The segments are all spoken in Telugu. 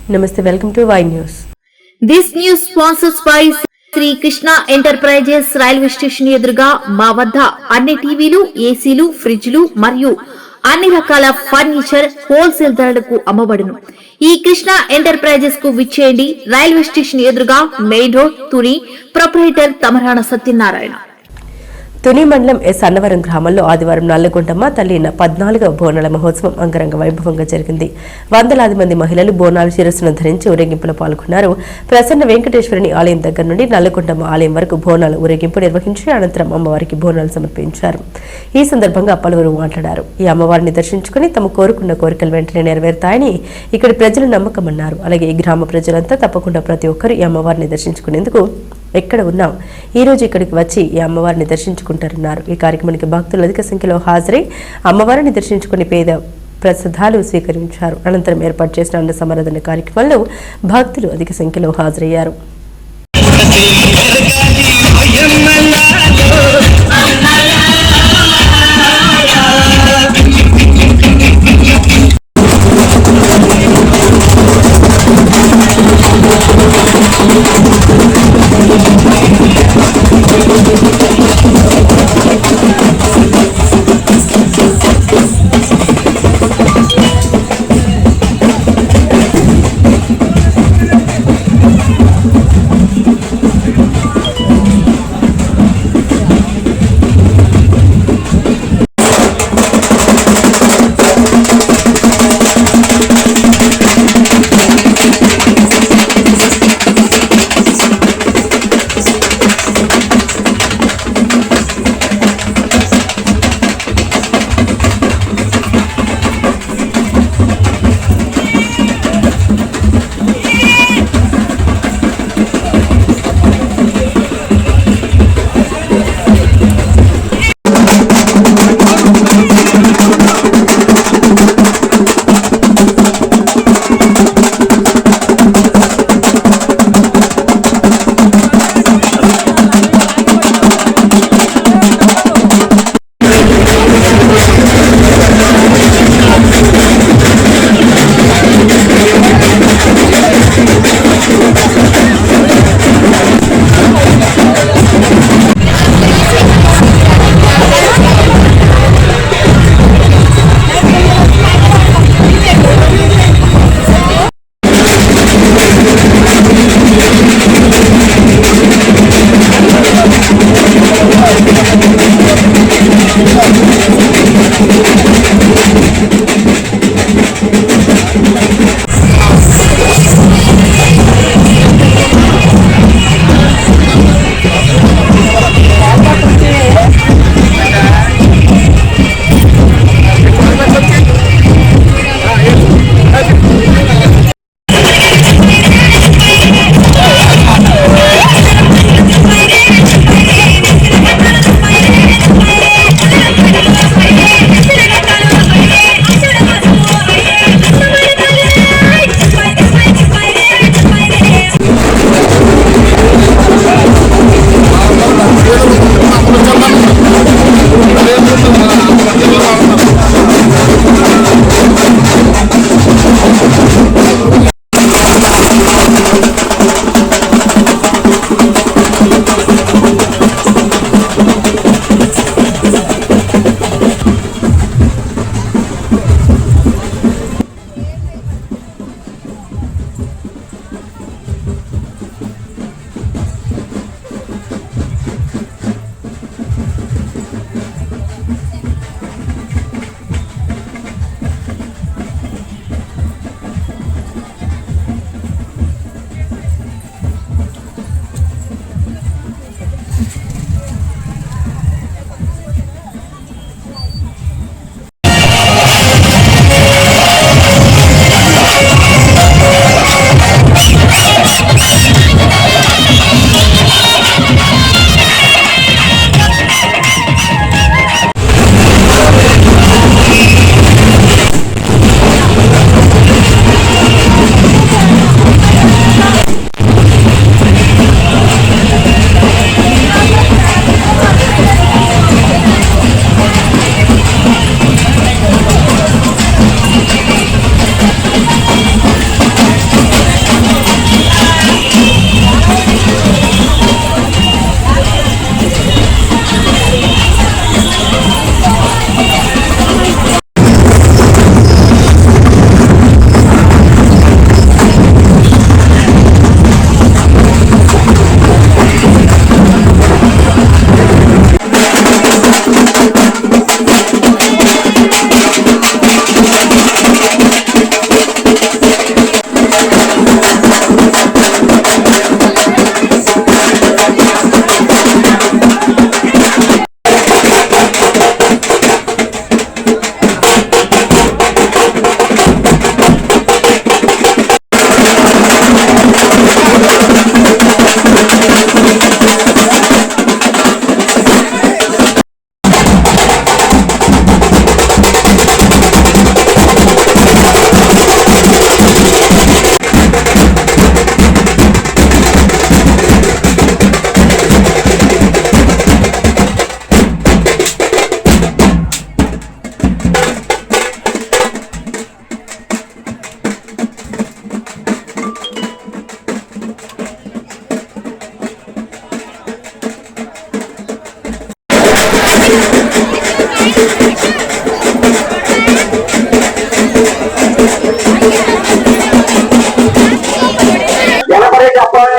Namaste, welcome to Y News. This news sponsors by Shri Krishna enterprises railway station ఎదురుగా మా వద్ద అన్ని టీవీలు, ఏసీలు, ఫ్రిడ్జ్లు మరియు అన్ని రకాల ఫర్నిచర్ హోల్సేల్ ధరలకు అమ్మబడును. ఈ కృష్ణ ఎంటర్ప్రైజెస్ కు విచ్చేయండి. రైల్వే స్టేషన్ ఎదురుగా main road, Tuni. Proprietor Tamarana Satyanarayana. Tuni మండలం ఎస్ అన్నవరం గ్రామంలో ఆదివారం నల్లగొండమ్మ తల్లి 14వ బోనాల మహోత్సవం అంగరంగ వైభవంగా జరిగింది. వందలాది మంది మహిళలు బోనాలు శిరస్సును ధరించి ఊరేగింపులో పాల్గొన్నారు. ప్రసన్న వెంకటేశ్వరుని ఆలయం దగ్గర నుండి నల్లగొండమ్మ ఆలయం వరకు బోనాల ఊరేగింపు నిర్వహించి అనంతరం అమ్మవారికి బోనాలు సమర్పించారు. ఈ సందర్భంగా పలువురు మాట్లాడారు. ఈ అమ్మవారిని దర్శించుకుని తమ కోరుకున్న కోరికలు వెంటనే నెరవేరుతాయని ఇక్కడి ప్రజలు నమ్మకమన్నారు. అలాగే ఈ గ్రామ ప్రజలంతా తప్పకుండా ప్రతి ఒక్కరు ఈ అమ్మవారిని దర్శించుకునేందుకు ఎక్కడ ఉన్నాం ఈ రోజు ఇక్కడికి వచ్చి ఈ అమ్మవారిని దర్శించుకుంటారన్నారు. ఈ కార్యక్రమానికి భక్తులు అధిక సంఖ్యలో హాజరై అమ్మవారిని దర్శించుకుని పేద ప్రసాదాలు స్వీకరించారు. అనంతరం ఏర్పాటు చేసిన అన్న సమారాధన కార్యక్రమంలో భక్తులు అధిక సంఖ్యలో హాజరయ్యారు.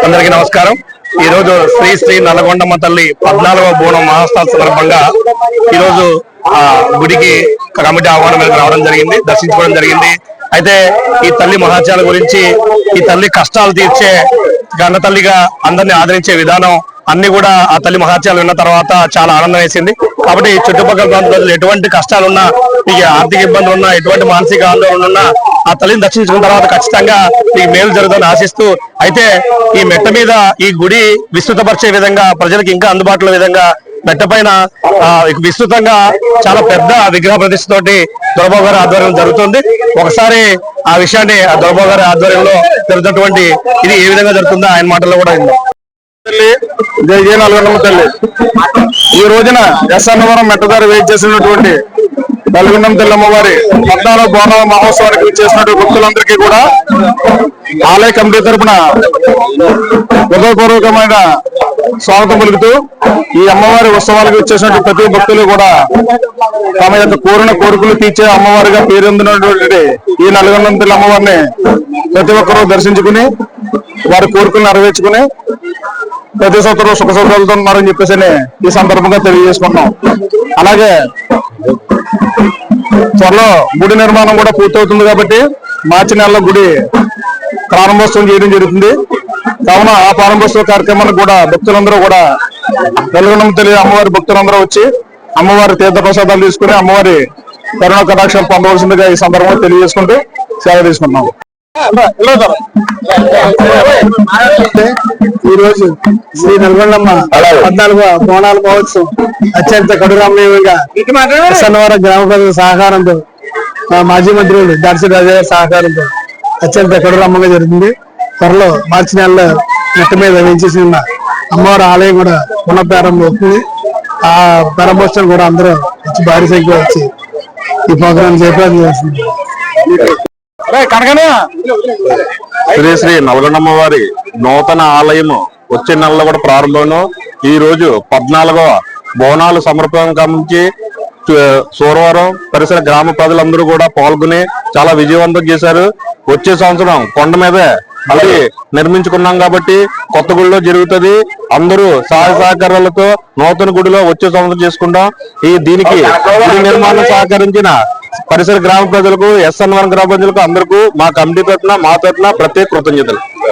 అందరికీ నమస్కారం. ఈ రోజు శ్రీ శ్రీ నల్లగొండమ్మ తల్లి 14వ బోనం మహోత్సవం సందర్భంగా ఈ రోజు గుడికి కమిటీ ఆహ్వానం మేరకు రావడం జరిగింది, దర్శించుకోవడం జరిగింది. అయితే ఈ తల్లి మహాత్యాల గురించి, ఈ తల్లి కష్టాలు తీర్చే గన్న తల్లిగా అందరినీ ఆదరించే విధానం అన్ని కూడా ఆ తల్లి మహాత్యాలు విన్న తర్వాత చాలా ఆనందం వేసింది. కాబట్టి చుట్టుపక్కల ప్రాంతాల్లో ఎటువంటి కష్టాలున్నా, మీకు ఆర్థిక ఇబ్బందులు ఉన్నా, ఎటువంటి మానసిక ఆందోళన ఉన్నా ఆ తల్లిని దర్శించుకున్న తర్వాత ఖచ్చితంగా మీకు మేలు జరుగుతుందని ఆశిస్తూ, అయితే ఈ మెట్ట మీద ఈ గుడి విస్తృతపరిచే విధంగా, ప్రజలకు ఇంకా అందుబాటులో విధంగా మెట్ట పైన విస్తృతంగా చాలా పెద్ద విగ్రహ ప్రతిష్టతోటి దొరబాబు గారి ఆధ్వర్యంలో జరుగుతుంది. ఒకసారి ఆ విషయాన్ని ఆ దొరబాబు గారి ఆధ్వర్యంలో జరుగుతున్నటువంటి ఇది ఏ విధంగా జరుగుతుందో ఆయన మాటల్లో కూడా అయింది. జై జై నల్లగొండమ్మ తల్లి. ఈ రోజున ఎస్ఎన్నవరం మెట్ట ద్వారా వేచి చేసినటువంటి నల్లగొండమ్మ తల్లి అమ్మవారి 14వ బోనాల మహోత్సవానికి చేసినటువంటి భక్తులందరికీ కూడా ఆలయ కమిటీ తరఫున హృదయపూర్వకమైన స్వాగతం పలుకుతూ, ఈ అమ్మవారి ఉత్సవాలకు వచ్చేసినటువంటి ప్రతి భక్తులు కూడా తమ యొక్క కోరిన కోరికలు తీర్చే అమ్మవారిగా పేరొందినటువంటి ఈ నల్లగొండమ్మ తల్లి అమ్మవారిని ప్రతి ఒక్కరూ దర్శించుకుని వారి కోరికలు నెరవేర్చుకుని ప్రతి సంవత్సరం సుఖ సంతోషాలతో ఉన్నారని చెప్పేసి ఈ సందర్భంగా తెలియజేసుకున్నాం. అలాగే త్వరలో గుడి నిర్మాణం కూడా పూర్తవుతుంది కాబట్టి మార్చి నెలలో గుడి ప్రారంభోత్సవం చేయడం జరుగుతుంది. కావున ఆ ప్రారంభోత్సవ కార్యక్రమానికి కూడా భక్తులందరూ కూడా నల్లగొండమ్మ తల్లి అమ్మవారి భక్తులందరూ వచ్చి అమ్మవారి తీర్థ ప్రసాదాలు తీసుకుని అమ్మవారి కరుణ కటాక్షాలు పొందవలసిందిగా ఈ సందర్భంగా తెలియజేసుకుంటూ సేవ తీసుకుంటున్నాం. ఈ రోజు శ్రీ నల్గొండమ్మ 14వ బోనాల మహోత్సవం అత్యంత కడురామణీయంగా సన్నవరం గ్రామ ప్రజల సహకారంతో, మాజీ మంత్రులు దార్శి రాజా గారి సహకారంతో అత్యంత కడురామంగా జరుగుతుంది. త్వరలో మార్చి నెలలో మెట్ట మీద వేయించేసి ఉన్న అమ్మవారి ఆలయం కూడా పునఃప్రారంభం అవుతుంది. ఆ ప్రారంభోత్సవం కూడా అందరూ వచ్చి భారీ సంఖ్యలో వచ్చి ఈ ప్రోగ్రాం జయప్రదం చేస్తుంది. శ్రీ శ్రీ నల్లగొండమ్మ వారి నూతన ఆలయము వచ్చే నెలలో కూడా ప్రారంభం. ఈ రోజు 14వ బోనాలు సమర్పణ నుంచి సూరవరం పరిసర గ్రామ ప్రజలందరూ కూడా పాల్గొని చాలా విజయవంతం చేశారు. వచ్చే సంవత్సరం కొండ మీదే గుడి నిర్మించుకున్నాం కాబట్టి కొత్త గుడిలో జరుగుతుంది. అందరూ సహాయ సహకారాలతో నూతన గుడిలో వచ్చే సంవత్సరం చేసుకుంటాం. దీనికి గుడి నిర్మాణం సహకరించిన పరిసర గ్రామ ప్రజలకు, ఎస్ఎన్నవరం గ్రామ ప్రజలకు అందరికీ మా కమిటీ తరఫున, మా తరఫున ప్రత్యేక కృతజ్ఞతలు.